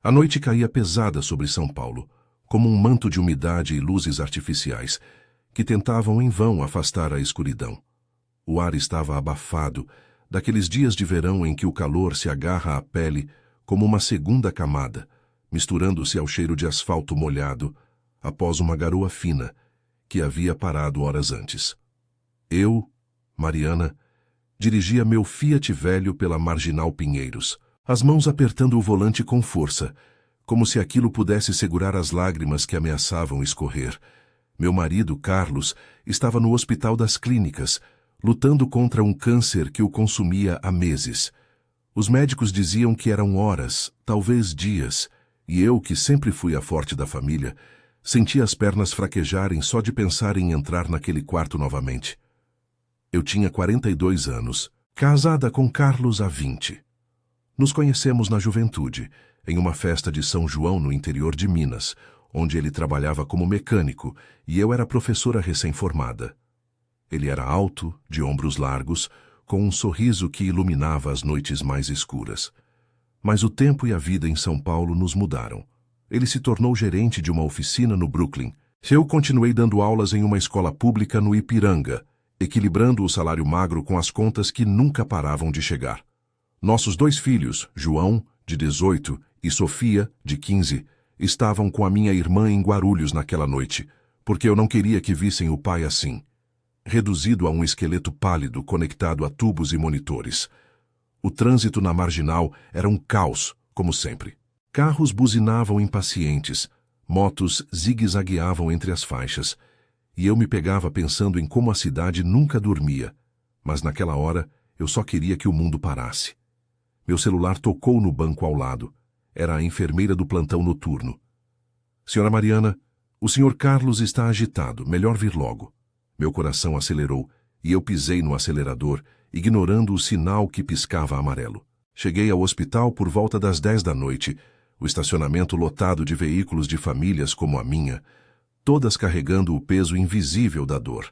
A noite caía pesada sobre São Paulo, como um manto de umidade e luzes artificiais, que tentavam em vão afastar a escuridão. O ar estava abafado, daqueles dias de verão em que o calor se agarra à pele como uma segunda camada, misturando-se ao cheiro de asfalto molhado, após uma garoa fina, que havia parado horas antes. Eu, Mariana, dirigia meu Fiat velho pela Marginal Pinheiros, as mãos apertando o volante com força, como se aquilo pudesse segurar as lágrimas que ameaçavam escorrer. Meu marido, Carlos, estava no Hospital das Clínicas, lutando contra um câncer que o consumia há meses. Os médicos diziam que eram horas, talvez dias, e eu, que sempre fui a forte da família, sentia as pernas fraquejarem só de pensar em entrar naquele quarto novamente. Eu tinha 42 anos, casada com Carlos há 20. Nos conhecemos na juventude, em uma festa de São João no interior de Minas, onde ele trabalhava como mecânico e eu era professora recém-formada. Ele era alto, de ombros largos, com um sorriso que iluminava as noites mais escuras. Mas o tempo e a vida em São Paulo nos mudaram. Ele se tornou gerente de uma oficina no Brooklyn. Eu continuei dando aulas em uma escola pública no Ipiranga, equilibrando o salário magro com as contas que nunca paravam de chegar. Nossos 2 filhos, João, de 18, e Sofia, de 15, estavam com a minha irmã em Guarulhos naquela noite, porque eu não queria que vissem o pai assim, reduzido a um esqueleto pálido conectado a tubos e monitores. O trânsito na Marginal era um caos, como sempre. Carros buzinavam impacientes, motos zigue-zagueavam entre as faixas, e eu me pegava pensando em como a cidade nunca dormia, mas naquela hora eu só queria que o mundo parasse. Meu celular tocou no banco ao lado. Era a enfermeira do plantão noturno. Senhora Mariana, o senhor Carlos está agitado, melhor vir logo. Meu coração acelerou e eu pisei no acelerador, ignorando o sinal que piscava amarelo. Cheguei ao hospital por volta das 10 da noite, o estacionamento lotado de veículos de famílias como a minha, todas carregando o peso invisível da dor.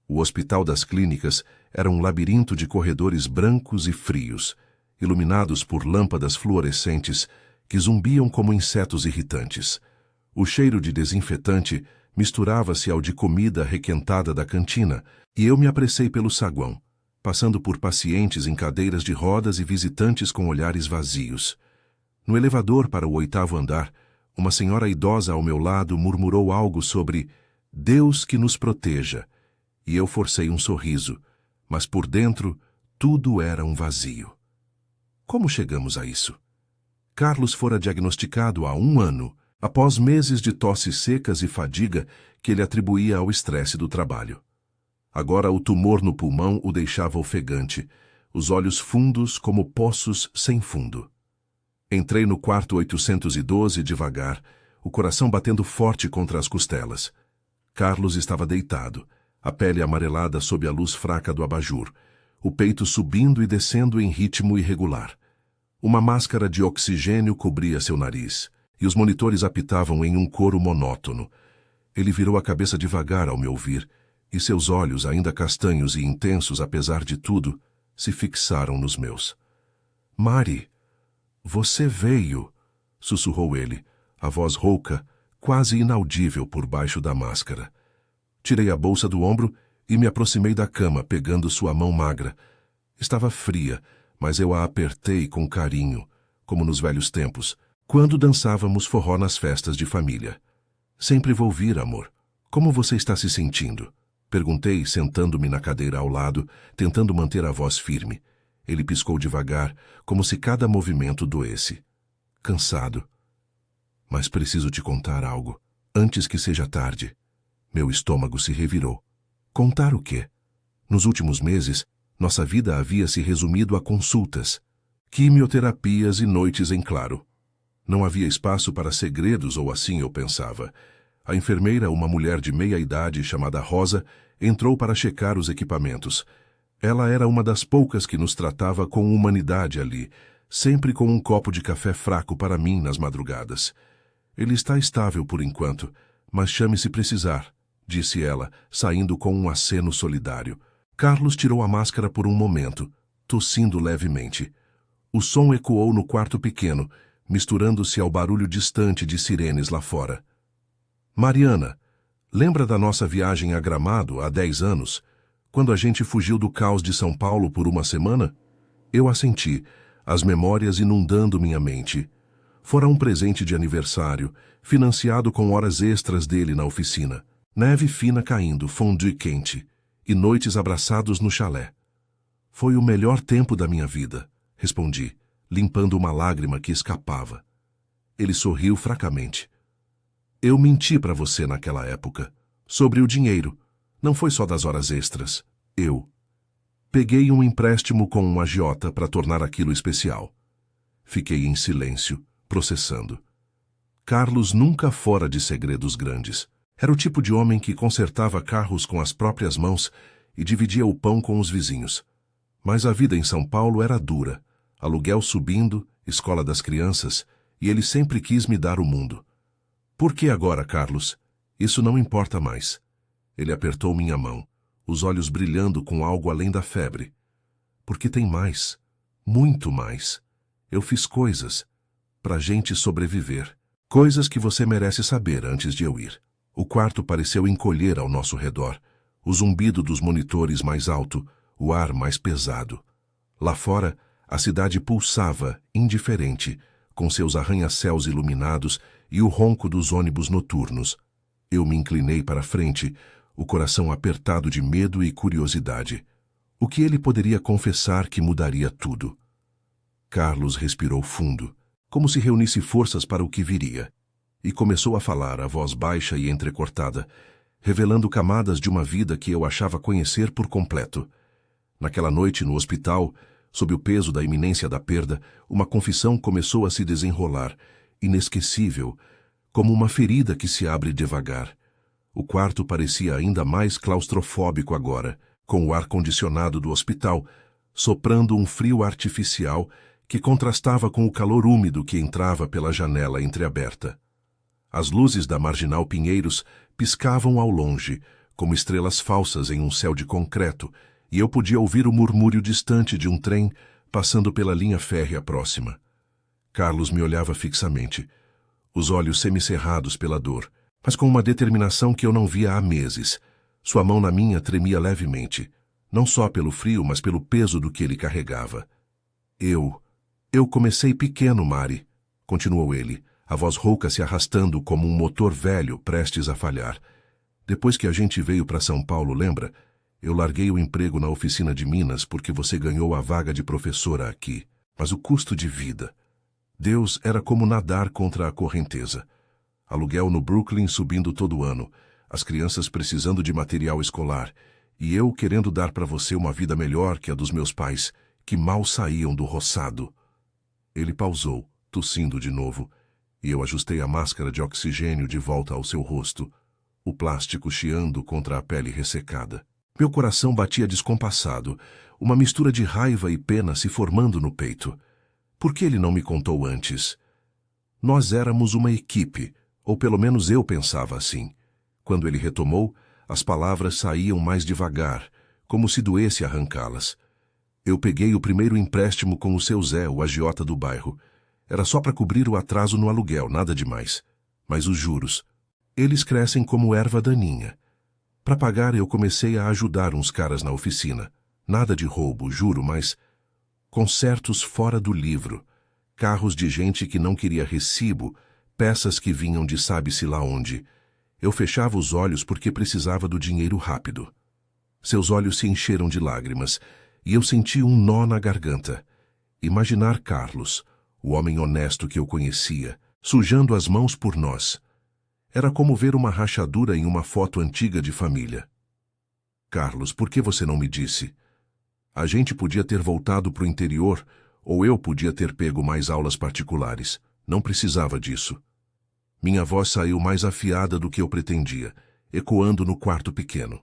O Hospital das Clínicas era um labirinto de corredores brancos e frios, iluminados por lâmpadas fluorescentes que zumbiam como insetos irritantes. O cheiro de desinfetante misturava-se ao de comida requentada da cantina, e eu me apressei pelo saguão, passando por pacientes em cadeiras de rodas e visitantes com olhares vazios. No elevador para o 8º andar, uma senhora idosa ao meu lado murmurou algo sobre Deus que nos proteja, e eu forcei um sorriso, mas por dentro tudo era um vazio. Como chegamos a isso? Carlos fora diagnosticado há 1 ano, após meses de tosses secas e fadiga que ele atribuía ao estresse do trabalho. Agora o tumor no pulmão o deixava ofegante, os olhos fundos como poços sem fundo. Entrei no quarto 812 devagar, o coração batendo forte contra as costelas. Carlos estava deitado, a pele amarelada sob a luz fraca do abajur, o peito subindo e descendo em ritmo irregular. Uma máscara de oxigênio cobria seu nariz, e os monitores apitavam em um coro monótono. Ele virou a cabeça devagar ao me ouvir, e seus olhos, ainda castanhos e intensos apesar de tudo, se fixaram nos meus. Mari, você veio, sussurrou ele, a voz rouca, quase inaudível por baixo da máscara. Tirei a bolsa do ombro e me aproximei da cama, pegando sua mão magra. Estava fria, mas eu a apertei com carinho, como nos velhos tempos, quando dançávamos forró nas festas de família. Sempre vou vir, amor. Como você está se sentindo? Perguntei, sentando-me na cadeira ao lado, tentando manter a voz firme. Ele piscou devagar, como se cada movimento doesse. Cansado. Mas preciso te contar algo, antes que seja tarde. Meu estômago se revirou. Contar o quê? Nos últimos meses, nossa vida havia se resumido a consultas, quimioterapias e noites em claro. Não havia espaço para segredos, ou assim eu pensava. A enfermeira, uma mulher de meia idade chamada Rosa, entrou para checar os equipamentos. Ela era uma das poucas que nos tratava com humanidade ali, sempre com um copo de café fraco para mim nas madrugadas. Ele está estável por enquanto, mas chame se precisar, disse ela, saindo com um aceno solidário. Carlos tirou a máscara por um momento, tossindo levemente. O som ecoou no quarto pequeno, misturando-se ao barulho distante de sirenes lá fora. Mariana, lembra da nossa viagem a Gramado há 10 anos, quando a gente fugiu do caos de São Paulo por uma semana? Eu assenti, as memórias inundando minha mente. Fora um presente de aniversário, financiado com horas extras dele na oficina. Neve fina caindo, fondue quente, e noites abraçados no chalé. Foi o melhor tempo da minha vida, respondi, limpando uma lágrima que escapava. Ele sorriu fracamente. Eu menti para você naquela época. Sobre o dinheiro. Não foi só das horas extras. Eu peguei um empréstimo com um agiota para tornar aquilo especial. Fiquei em silêncio, processando. Carlos nunca fora de segredos grandes. Era o tipo de homem que consertava carros com as próprias mãos e dividia o pão com os vizinhos. Mas a vida em São Paulo era dura. Aluguel subindo, escola das crianças, e ele sempre quis me dar o mundo. Por que agora, Carlos? Isso não importa mais. Ele apertou minha mão, os olhos brilhando com algo além da febre. Porque tem mais, muito mais. Eu fiz coisas pra gente sobreviver. Coisas que você merece saber antes de eu ir. O quarto pareceu encolher ao nosso redor. O zumbido dos monitores mais alto, o ar mais pesado. Lá fora, a cidade pulsava, indiferente, com seus arranha-céus iluminados e o ronco dos ônibus noturnos. Eu me inclinei para a frente, o coração apertado de medo e curiosidade. O que ele poderia confessar que mudaria tudo? Carlos respirou fundo, como se reunisse forças para o que viria, e começou a falar, a voz baixa e entrecortada, revelando camadas de uma vida que eu achava conhecer por completo. Naquela noite, no hospital, sob o peso da iminência da perda, uma confissão começou a se desenrolar, inesquecível, como uma ferida que se abre devagar. O quarto parecia ainda mais claustrofóbico agora, com o ar-condicionado do hospital, soprando um frio artificial que contrastava com o calor úmido que entrava pela janela entreaberta. As luzes da Marginal Pinheiros piscavam ao longe, como estrelas falsas em um céu de concreto, e eu podia ouvir o murmúrio distante de um trem passando pela linha férrea próxima. Carlos me olhava fixamente, os olhos semicerrados pela dor, mas com uma determinação que eu não via há meses. Sua mão na minha tremia levemente, não só pelo frio, mas pelo peso do que ele carregava. Eu comecei pequeno, Mari, continuou ele, a voz rouca se arrastando como um motor velho prestes a falhar. Depois que a gente veio para São Paulo, lembra? Eu larguei o emprego na oficina de Minas porque você ganhou a vaga de professora aqui. Mas o custo de vida. Deus era como nadar contra a correnteza. Aluguel no Brooklyn subindo todo ano, as crianças precisando de material escolar, e eu querendo dar para você uma vida melhor que a dos meus pais, que mal saíam do roçado. Ele pausou, tossindo de novo, e eu ajustei a máscara de oxigênio de volta ao seu rosto, o plástico chiando contra a pele ressecada. Meu coração batia descompassado, uma mistura de raiva e pena se formando no peito. Por que ele não me contou antes? Nós éramos uma equipe, ou pelo menos eu pensava assim. Quando ele retomou, as palavras saíam mais devagar, como se doesse arrancá-las. Eu peguei o primeiro empréstimo com o seu Zé, o agiota do bairro. Era só para cobrir o atraso no aluguel, nada demais. Mas os juros, eles crescem como erva daninha. Para pagar, eu comecei a ajudar uns caras na oficina. Nada de roubo, juro, mas consertos fora do livro. Carros de gente que não queria recibo, peças que vinham de sabe-se lá onde. Eu fechava os olhos porque precisava do dinheiro rápido. Seus olhos se encheram de lágrimas, e eu senti um nó na garganta. Imaginar Carlos, o homem honesto que eu conhecia, sujando as mãos por nós. Era como ver uma rachadura em uma foto antiga de família. Carlos, por que você não me disse? A gente podia ter voltado para o interior, ou eu podia ter pego mais aulas particulares. Não precisava disso. Minha voz saiu mais afiada do que eu pretendia, ecoando no quarto pequeno.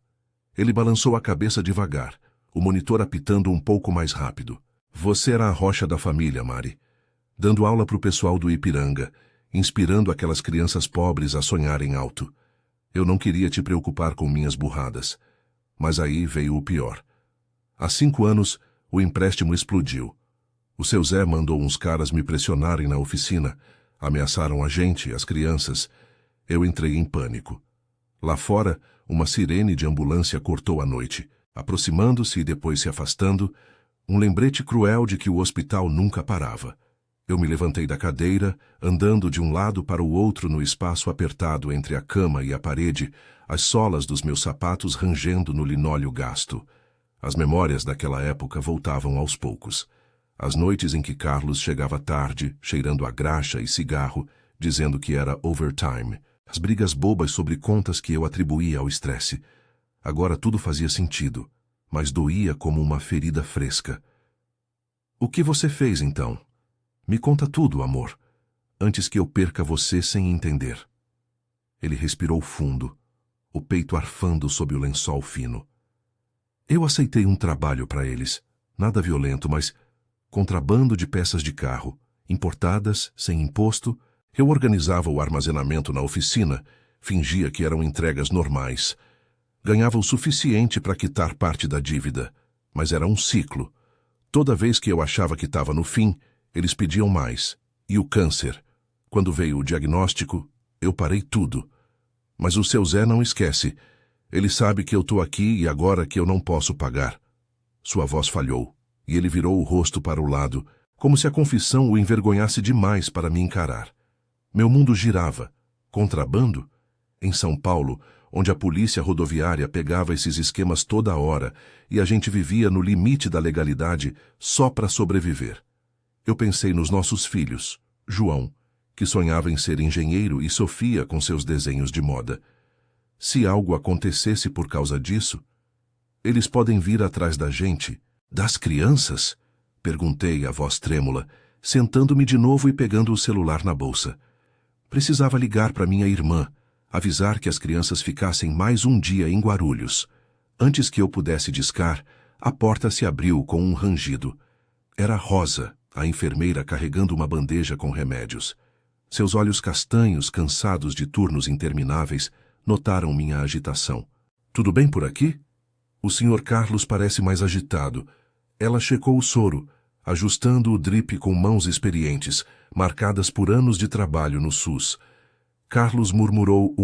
Ele balançou a cabeça devagar, o monitor apitando um pouco mais rápido. Você era a rocha da família, Mari. Dando aula para o pessoal do Ipiranga, inspirando aquelas crianças pobres a sonharem alto. Eu não queria te preocupar com minhas burradas. Mas aí veio o pior. Há 5 anos, o empréstimo explodiu. O seu Zé mandou uns caras me pressionarem na oficina. Ameaçaram a gente, as crianças. Eu entrei em pânico. Lá fora, uma sirene de ambulância cortou a noite, aproximando-se e depois se afastando, um lembrete cruel de que o hospital nunca parava. Eu me levantei da cadeira, andando de um lado para o outro no espaço apertado entre a cama e a parede, as solas dos meus sapatos rangendo no linóleo gasto. As memórias daquela época voltavam aos poucos. As noites em que Carlos chegava tarde, cheirando a graxa e cigarro, dizendo que era overtime. As brigas bobas sobre contas que eu atribuía ao estresse. Agora tudo fazia sentido, mas doía como uma ferida fresca. O que você fez, então? Me conta tudo, amor, antes que eu perca você sem entender. Ele respirou fundo, o peito arfando sob o lençol fino. Eu aceitei um trabalho para eles, nada violento, mas contrabando de peças de carro, importadas, sem imposto. Eu organizava o armazenamento na oficina, fingia que eram entregas normais. Ganhava o suficiente para quitar parte da dívida, mas era um ciclo. Toda vez que eu achava que estava no fim, eles pediam mais. E o câncer? Quando veio o diagnóstico, eu parei tudo. Mas o seu Zé não esquece. Ele sabe que eu estou aqui e agora que eu não posso pagar. Sua voz falhou, e ele virou o rosto para o lado, como se a confissão o envergonhasse demais para me encarar. Meu mundo girava. Contrabando? Em São Paulo, onde a polícia rodoviária pegava esses esquemas toda hora e a gente vivia no limite da legalidade só para sobreviver. Eu pensei nos nossos filhos, João, que sonhava em ser engenheiro, e Sofia com seus desenhos de moda. Se algo acontecesse por causa disso, eles podem vir atrás da gente. Das crianças? Perguntei, a voz trêmula, sentando-me de novo e pegando o celular na bolsa. Precisava ligar para minha irmã, avisar que as crianças ficassem mais um dia em Guarulhos. Antes que eu pudesse discar, a porta se abriu com um rangido. Era Rosa, a enfermeira, carregando uma bandeja com remédios. Seus olhos castanhos, cansados de turnos intermináveis, notaram minha agitação. Tudo bem por aqui? O Sr. Carlos parece mais agitado. Ela checou o soro, ajustando o drip com mãos experientes, marcadas por anos de trabalho no SUS. Carlos murmurou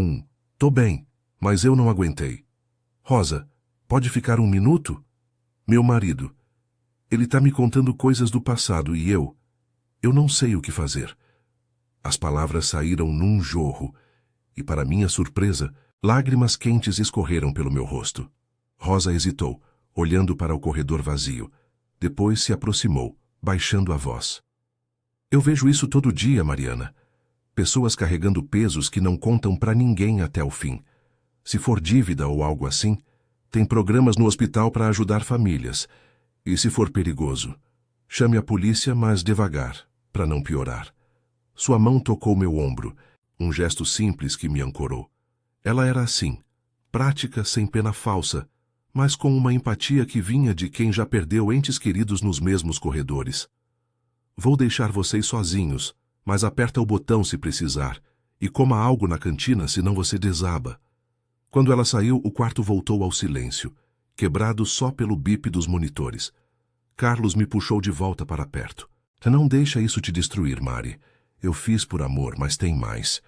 "Tô bem", mas eu não aguentei. "Rosa, pode ficar um minuto?" Meu marido. Ele está me contando coisas do passado e eu não sei o que fazer. As palavras saíram num jorro, e para minha surpresa, lágrimas quentes escorreram pelo meu rosto. Rosa hesitou, olhando para o corredor vazio. Depois se aproximou, baixando a voz. "Eu vejo isso todo dia, Mariana. Pessoas carregando pesos que não contam para ninguém até o fim. Se for dívida ou algo assim, tem programas no hospital para ajudar famílias. E se for perigoso, chame a polícia, mas devagar, para não piorar." Sua mão tocou meu ombro, um gesto simples que me ancorou. Ela era assim, prática, sem pena falsa, mas com uma empatia que vinha de quem já perdeu entes queridos nos mesmos corredores. "Vou deixar vocês sozinhos, mas aperta o botão se precisar, e coma algo na cantina, senão você desaba." Quando ela saiu, o quarto voltou ao silêncio, quebrado só pelo bip dos monitores. Carlos me puxou de volta para perto. "Não deixa isso te destruir, Mari. Eu fiz por amor, mas tem mais.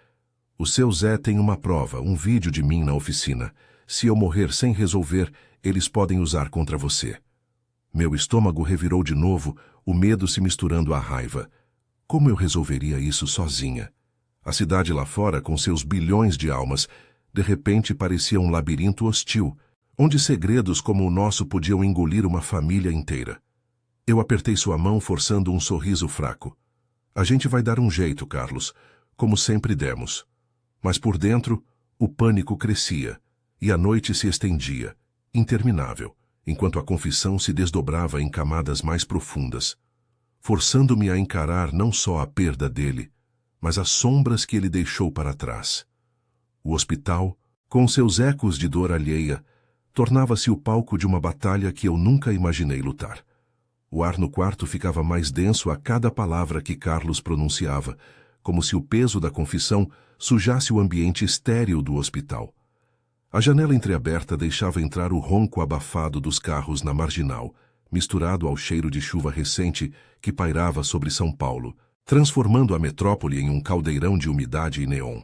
O seu Zé tem uma prova, um vídeo de mim na oficina. Se eu morrer sem resolver, eles podem usar contra você." Meu estômago revirou de novo, o medo se misturando à raiva. Como eu resolveria isso sozinha? A cidade lá fora, com seus bilhões de almas, de repente parecia um labirinto hostil, onde segredos como o nosso podiam engolir uma família inteira. Eu apertei sua mão, forçando um sorriso fraco. "A gente vai dar um jeito, Carlos, como sempre demos." Mas por dentro, o pânico crescia, e a noite se estendia, interminável, enquanto a confissão se desdobrava em camadas mais profundas, forçando-me a encarar não só a perda dele, mas as sombras que ele deixou para trás. O hospital, com seus ecos de dor alheia, tornava-se o palco de uma batalha que eu nunca imaginei lutar. O ar no quarto ficava mais denso a cada palavra que Carlos pronunciava, como se o peso da confissão sujasse o ambiente estéril do hospital. A janela entreaberta deixava entrar o ronco abafado dos carros na marginal, misturado ao cheiro de chuva recente que pairava sobre São Paulo, transformando a metrópole em um caldeirão de umidade e neon.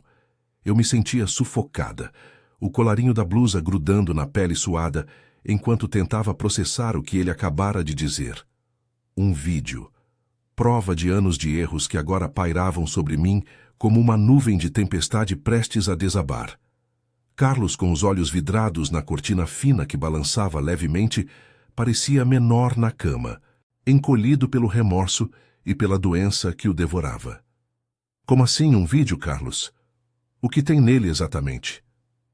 Eu me sentia sufocada, o colarinho da blusa grudando na pele suada, enquanto tentava processar o que ele acabara de dizer. Um vídeo. Prova de anos de erros que agora pairavam sobre mim como uma nuvem de tempestade prestes a desabar. Carlos, com os olhos vidrados na cortina fina que balançava levemente, parecia menor na cama, encolhido pelo remorso e pela doença que o devorava. Como assim um vídeo, Carlos? O que tem nele exatamente?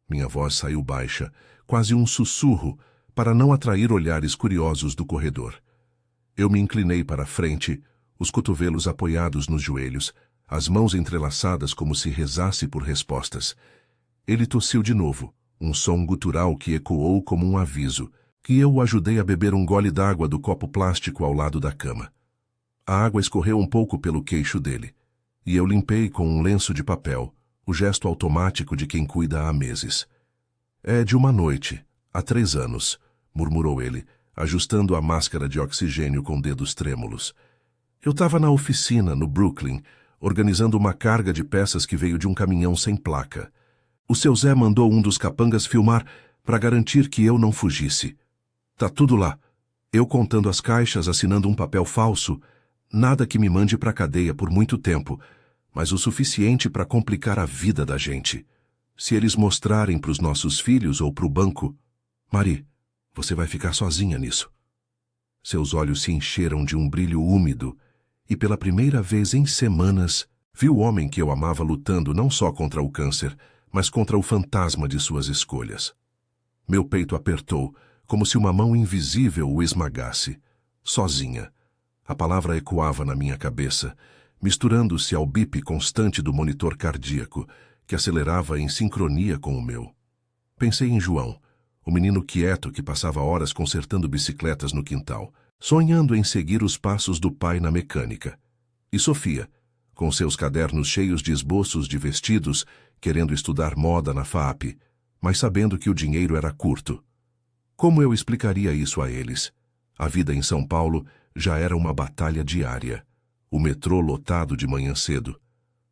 Minha voz saiu baixa, quase um sussurro, para não atrair olhares curiosos do corredor. Eu me inclinei para a frente, os cotovelos apoiados nos joelhos, as mãos entrelaçadas como se rezasse por respostas. Ele tossiu de novo, um som gutural que ecoou como um aviso, que eu o ajudei a beber um gole d'água do copo plástico ao lado da cama. A água escorreu um pouco pelo queixo dele, e eu limpei com um lenço de papel, o gesto automático de quem cuida há meses. É de uma noite, há 3 anos, murmurou ele, ajustando a máscara de oxigênio com dedos trêmulos. Eu estava na oficina, no Brooklyn, organizando uma carga de peças que veio de um caminhão sem placa. O seu Zé mandou um dos capangas filmar para garantir que eu não fugisse. Tá tudo lá. Eu contando as caixas, assinando um papel falso. Nada que me mande para a cadeia por muito tempo, mas o suficiente para complicar a vida da gente. Se eles mostrarem para os nossos filhos ou para o banco... Mari, você vai ficar sozinha nisso. Seus olhos se encheram de um brilho úmido e pela primeira vez em semanas vi o homem que eu amava lutando não só contra o câncer, mas contra o fantasma de suas escolhas. Meu peito apertou, como se uma mão invisível o esmagasse. Sozinha. A palavra ecoava na minha cabeça, misturando-se ao bip constante do monitor cardíaco, que acelerava em sincronia com o meu. Pensei em João, o menino quieto que passava horas consertando bicicletas no quintal, sonhando em seguir os passos do pai na mecânica. E Sofia, com seus cadernos cheios de esboços de vestidos, querendo estudar moda na FAAP, mas sabendo que o dinheiro era curto. Como eu explicaria isso a eles? A vida em São Paulo já era uma batalha diária. O metrô lotado de manhã cedo.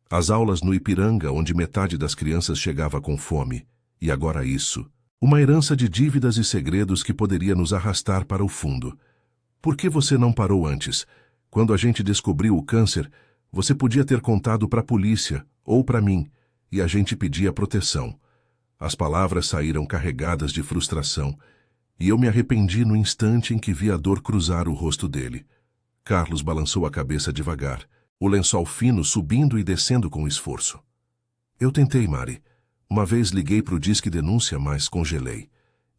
As aulas no Ipiranga, onde metade das crianças chegava com fome. E agora isso. Uma herança de dívidas e segredos que poderia nos arrastar para o fundo. Por que você não parou antes? Quando a gente descobriu o câncer, você podia ter contado para a polícia, ou para mim, e a gente pedia proteção. As palavras saíram carregadas de frustração, e eu me arrependi no instante em que vi a dor cruzar o rosto dele. Carlos balançou a cabeça devagar, o lençol fino subindo e descendo com esforço. Eu tentei, Mari. Uma vez liguei para o Disque Denúncia, mas congelei.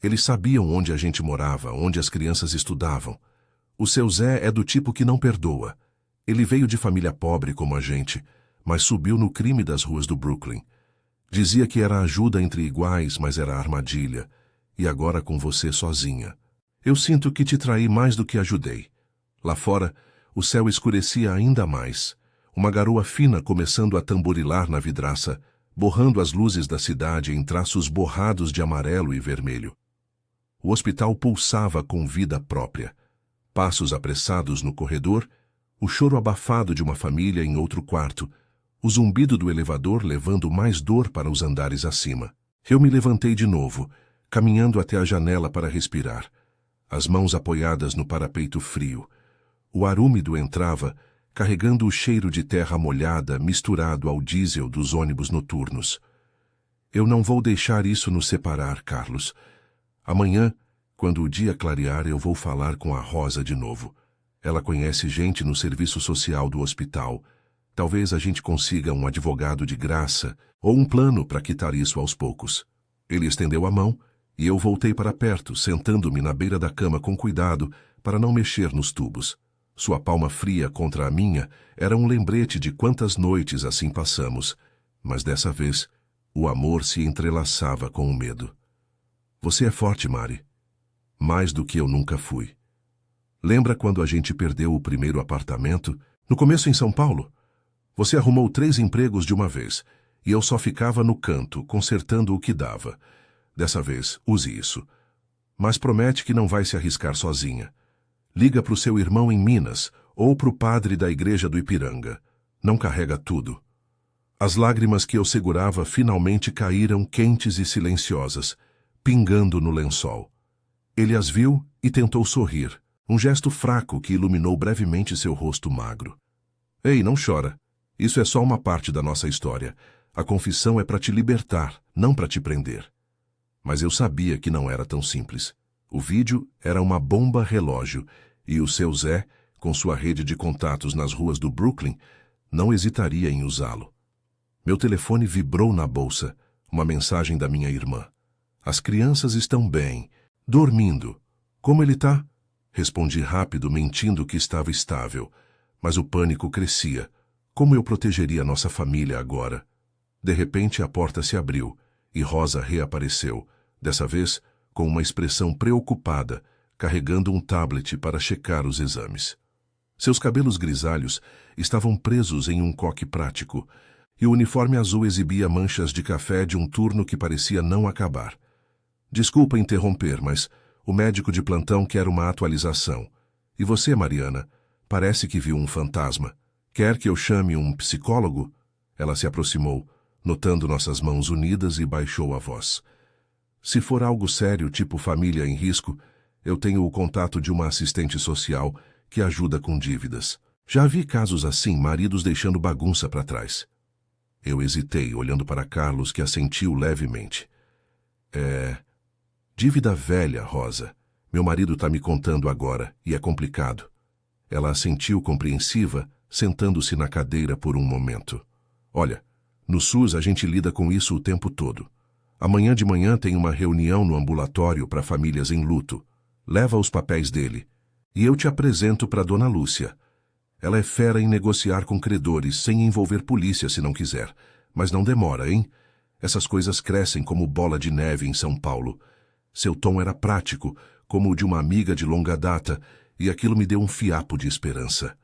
Eles sabiam onde a gente morava, onde as crianças estudavam. O seu Zé é do tipo que não perdoa. Ele veio de família pobre como a gente, mas subiu no crime das ruas do Brooklyn. Dizia que era ajuda entre iguais, mas era armadilha. E agora com você sozinha. Eu sinto que te traí mais do que ajudei. Lá fora, o céu escurecia ainda mais. Uma garoa fina começando a tamborilar na vidraça, borrando as luzes da cidade em traços borrados de amarelo e vermelho. O hospital pulsava com vida própria. Passos apressados no corredor, o choro abafado de uma família em outro quarto, o zumbido do elevador levando mais dor para os andares acima. Eu me levantei de novo, caminhando até a janela para respirar, as mãos apoiadas no parapeito frio. O ar úmido entrava, carregando o cheiro de terra molhada misturado ao diesel dos ônibus noturnos. Eu não vou deixar isso nos separar, Carlos. Amanhã, quando o dia clarear, eu vou falar com a Rosa de novo. Ela conhece gente no serviço social do hospital. Talvez a gente consiga um advogado de graça ou um plano para quitar isso aos poucos. Ele estendeu a mão e eu voltei para perto, sentando-me na beira da cama com cuidado para não mexer nos tubos. Sua palma fria contra a minha era um lembrete de quantas noites assim passamos, mas dessa vez o amor se entrelaçava com o medo. Você é forte, Mari. Mais do que eu nunca fui. Lembra quando a gente perdeu o primeiro apartamento? No começo em São Paulo? Você arrumou 3 empregos de uma vez, e eu só ficava no canto, consertando o que dava. Dessa vez, use isso. Mas promete que não vai se arriscar sozinha. Liga para o seu irmão em Minas ou para o padre da igreja do Ipiranga. Não carrega tudo. As lágrimas que eu segurava finalmente caíram quentes e silenciosas, pingando no lençol. Ele as viu e tentou sorrir, um gesto fraco que iluminou brevemente seu rosto magro. Ei, não chora. Isso é só uma parte da nossa história. A confissão é para te libertar, não para te prender. Mas eu sabia que não era tão simples. O vídeo era uma bomba relógio e o seu Zé, com sua rede de contatos nas ruas do Brooklyn, não hesitaria em usá-lo. Meu telefone vibrou na bolsa, uma mensagem da minha irmã. As crianças estão bem, dormindo. Como ele tá? Respondi rápido, mentindo que estava estável, mas o pânico crescia. Como eu protegeria nossa família agora? De repente a porta se abriu e Rosa reapareceu, dessa vez com uma expressão preocupada, carregando um tablet para checar os exames. Seus cabelos grisalhos estavam presos em um coque prático, e o uniforme azul exibia manchas de café de um turno que parecia não acabar. Desculpa interromper, mas o médico de plantão quer uma atualização. E você, Mariana, parece que viu um fantasma. Quer que eu chame um psicólogo? Ela se aproximou, notando nossas mãos unidas, e baixou a voz. Se for algo sério, tipo família em risco, eu tenho o contato de uma assistente social que ajuda com dívidas. Já vi casos assim, maridos deixando bagunça para trás. Eu hesitei, olhando para Carlos, que assentiu levemente. Dívida velha, Rosa. Meu marido está me contando agora, e é complicado. Ela assentiu compreensiva, sentando-se na cadeira por um momento. Olha, no SUS a gente lida com isso o tempo todo. Amanhã de manhã tem uma reunião no ambulatório para famílias em luto. Leva os papéis dele. E eu te apresento para Dona Lúcia. Ela é fera em negociar com credores, sem envolver polícia se não quiser. Mas não demora, hein? Essas coisas crescem como bola de neve em São Paulo. Seu tom era prático, como o de uma amiga de longa data, e aquilo me deu um fiapo de esperança.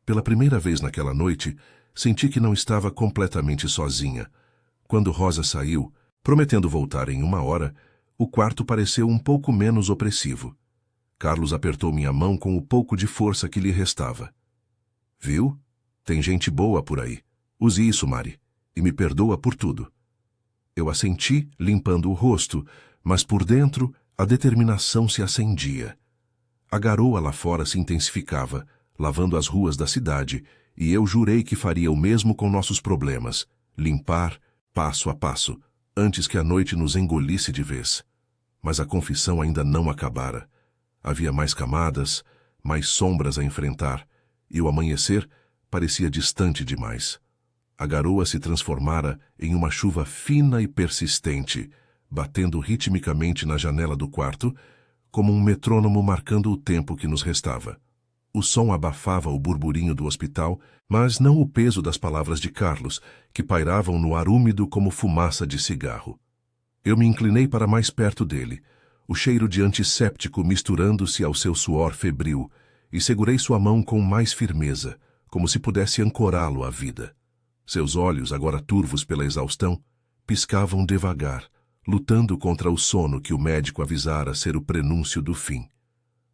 Pela primeira vez naquela noite, senti que não estava completamente sozinha. Quando Rosa saiu, prometendo voltar em 1 hora, o quarto pareceu um pouco menos opressivo. Carlos apertou minha mão com o pouco de força que lhe restava. Viu? Tem gente boa por aí. Use isso, Mari, e me perdoa por tudo. Eu assenti, limpando o rosto, mas por dentro a determinação se acendia. A garoa lá fora se intensificava, lavando as ruas da cidade, e eu jurei que faria o mesmo com nossos problemas, limpar, passo a passo, antes que a noite nos engolisse de vez. Mas a confissão ainda não acabara. Havia mais camadas, mais sombras a enfrentar, e o amanhecer parecia distante demais. A garoa se transformara em uma chuva fina e persistente, batendo ritmicamente na janela do quarto, como um metrônomo marcando o tempo que nos restava. O som abafava o burburinho do hospital, mas não o peso das palavras de Carlos, que pairavam no ar úmido como fumaça de cigarro. Eu me inclinei para mais perto dele, o cheiro de antisséptico misturando-se ao seu suor febril, e segurei sua mão com mais firmeza, como se pudesse ancorá-lo à vida. Seus olhos, agora turvos pela exaustão, piscavam devagar, lutando contra o sono que o médico avisara ser o prenúncio do fim.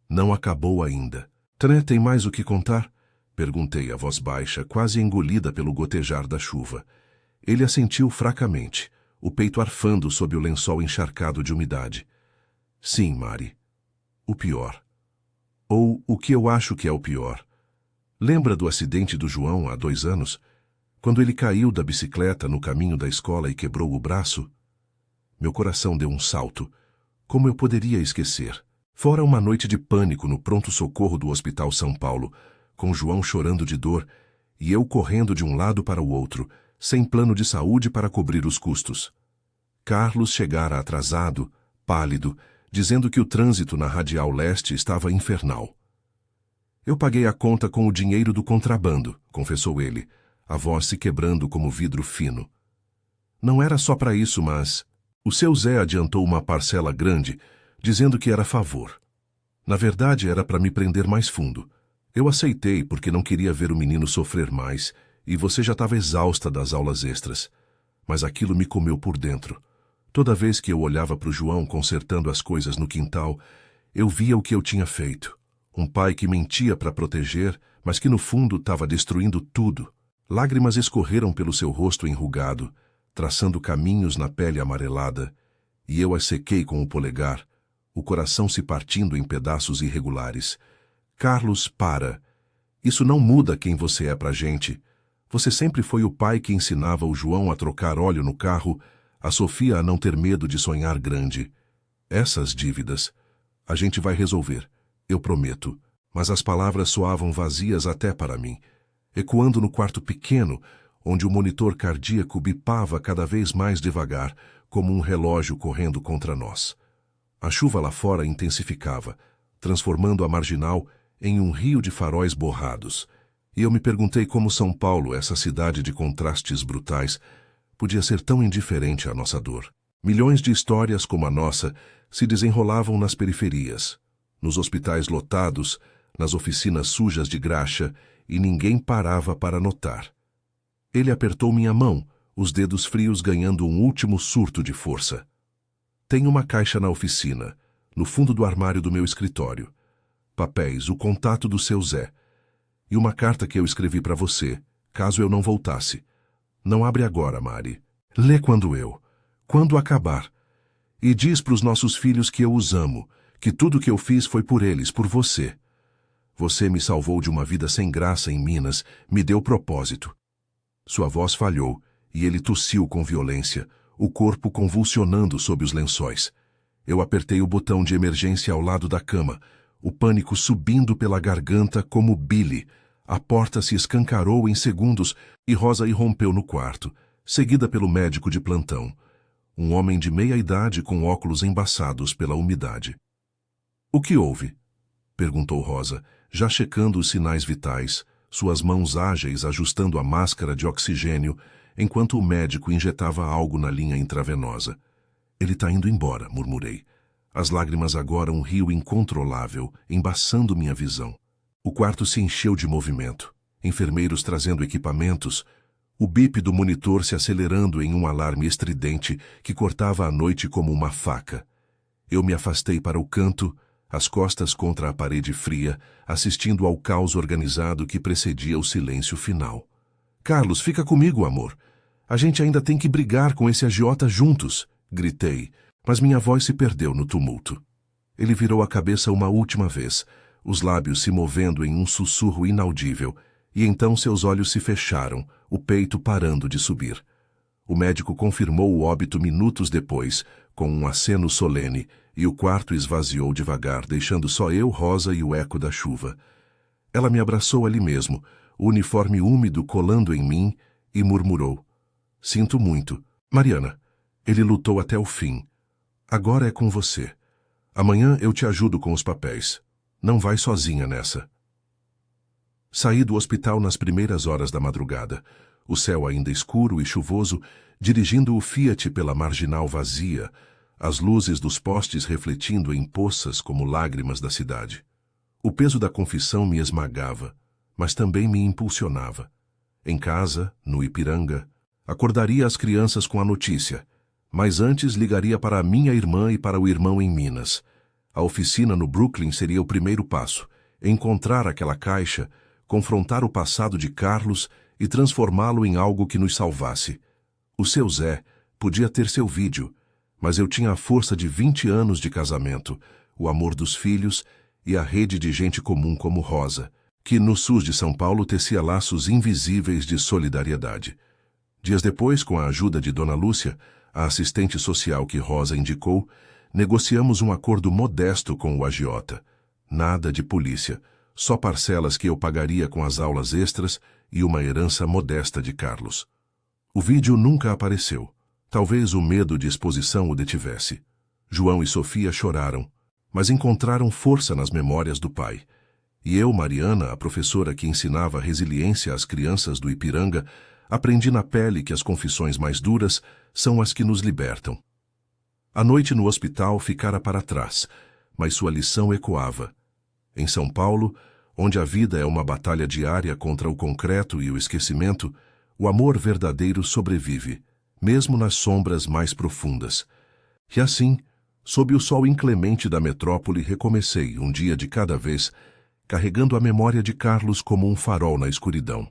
Não acabou ainda. Tré tem mais o que contar? Perguntei a voz baixa, quase engolida pelo gotejar da chuva. Ele assentiu fracamente, o peito arfando sob o lençol encharcado de umidade. Sim, Mari. O pior. Ou o que eu acho que é o pior. Lembra do acidente do João há 2 anos? Quando ele caiu da bicicleta no caminho da escola e quebrou o braço? Meu coração deu um salto. Como eu poderia esquecer? Fora uma noite de pânico no pronto-socorro do Hospital São Paulo, com João chorando de dor e eu correndo de um lado para o outro, sem plano de saúde para cobrir os custos. Carlos chegara atrasado, pálido, dizendo que o trânsito na Radial Leste estava infernal. Eu paguei a conta com o dinheiro do contrabando, confessou ele, a voz se quebrando como vidro fino. Não era só para isso, mas... O seu Zé adiantou uma parcela grande, dizendo que era favor. Na verdade, era para me prender mais fundo. Eu aceitei porque não queria ver o menino sofrer mais, e você já estava exausta das aulas extras. Mas aquilo me comeu por dentro. Toda vez que eu olhava para o João consertando as coisas no quintal, eu via o que eu tinha feito. Um pai que mentia para proteger, mas que no fundo estava destruindo tudo. Lágrimas escorreram pelo seu rosto enrugado, traçando caminhos na pele amarelada, e eu as sequei com o polegar, o coração se partindo em pedaços irregulares. Carlos, para. Isso não muda quem você é pra gente. Você sempre foi o pai que ensinava o João a trocar óleo no carro, a Sofia a não ter medo de sonhar grande. Essas dívidas a gente vai resolver, eu prometo. Mas as palavras soavam vazias até para mim, ecoando no quarto pequeno, onde o monitor cardíaco bipava cada vez mais devagar, como um relógio correndo contra nós. A chuva lá fora intensificava, transformando a marginal em um rio de faróis borrados, e eu me perguntei como São Paulo, essa cidade de contrastes brutais, podia ser tão indiferente à nossa dor. Milhões de histórias como a nossa se desenrolavam nas periferias, nos hospitais lotados, nas oficinas sujas de graxa, e ninguém parava para notar. Ele apertou minha mão, os dedos frios ganhando um último surto de força. Tenho uma caixa na oficina, no fundo do armário do meu escritório. Papéis, o contato do seu Zé. E uma carta que eu escrevi para você, caso eu não voltasse. Não abre agora, Mari. Lê quando acabar. E diz para os nossos filhos que eu os amo, que tudo que eu fiz foi por eles, por você. Você me salvou de uma vida sem graça em Minas, me deu propósito. Sua voz falhou, e ele tossiu com violência, o corpo convulsionando sob os lençóis. Eu apertei o botão de emergência ao lado da cama, o pânico subindo pela garganta como bile. A porta se escancarou em segundos e Rosa irrompeu no quarto, seguida pelo médico de plantão, um homem de meia idade com óculos embaçados pela umidade. O que houve? Perguntou Rosa, já checando os sinais vitais, suas mãos ágeis ajustando a máscara de oxigênio, enquanto o médico injetava algo na linha intravenosa. Ele está indo embora, murmurei. As lágrimas agora um rio incontrolável, embaçando minha visão. O quarto se encheu de movimento. Enfermeiros trazendo equipamentos, o bip do monitor se acelerando em um alarme estridente que cortava a noite como uma faca. Eu me afastei para o canto, as costas contra a parede fria, assistindo ao caos organizado que precedia o silêncio final. Carlos, fica comigo, amor. A gente ainda tem que brigar com esse agiota juntos, gritei, mas minha voz se perdeu no tumulto. Ele virou a cabeça uma última vez, os lábios se movendo em um sussurro inaudível, e então seus olhos se fecharam, o peito parando de subir. O médico confirmou o óbito minutos depois, com um aceno solene, e o quarto esvaziou devagar, deixando só eu, Rosa e o eco da chuva. Ela me abraçou ali mesmo, o uniforme úmido colando em mim, e murmurou: Sinto muito. Mariana, ele lutou até o fim. Agora é com você. Amanhã eu te ajudo com os papéis. Não vai sozinha nessa. Saí do hospital nas primeiras horas da madrugada, o céu ainda escuro e chuvoso, dirigindo o Fiat pela marginal vazia, as luzes dos postes refletindo em poças como lágrimas da cidade. O peso da confissão me esmagava, mas também me impulsionava. Em casa, no Ipiranga, acordaria as crianças com a notícia, mas antes ligaria para a minha irmã e para o irmão em Minas. A oficina no Brooklyn seria o primeiro passo, encontrar aquela caixa, confrontar o passado de Carlos e transformá-lo em algo que nos salvasse. O seu Zé podia ter seu vídeo, mas eu tinha a força de 20 anos de casamento, o amor dos filhos e a rede de gente comum como Rosa, que no SUS de São Paulo tecia laços invisíveis de solidariedade. Dias depois, com a ajuda de Dona Lúcia, a assistente social que Rosa indicou, negociamos um acordo modesto com o agiota. Nada de polícia, só parcelas que eu pagaria com as aulas extras e uma herança modesta de Carlos. O vídeo nunca apareceu. Talvez o medo de exposição o detivesse. João e Sofia choraram, mas encontraram força nas memórias do pai. E eu, Mariana, a professora que ensinava resiliência às crianças do Ipiranga, aprendi na pele que as confissões mais duras são as que nos libertam. A noite no hospital ficara para trás, mas sua lição ecoava. Em São Paulo, onde a vida é uma batalha diária contra o concreto e o esquecimento, o amor verdadeiro sobrevive, mesmo nas sombras mais profundas. E assim, sob o sol inclemente da metrópole, recomecei, um dia de cada vez, carregando a memória de Carlos como um farol na escuridão.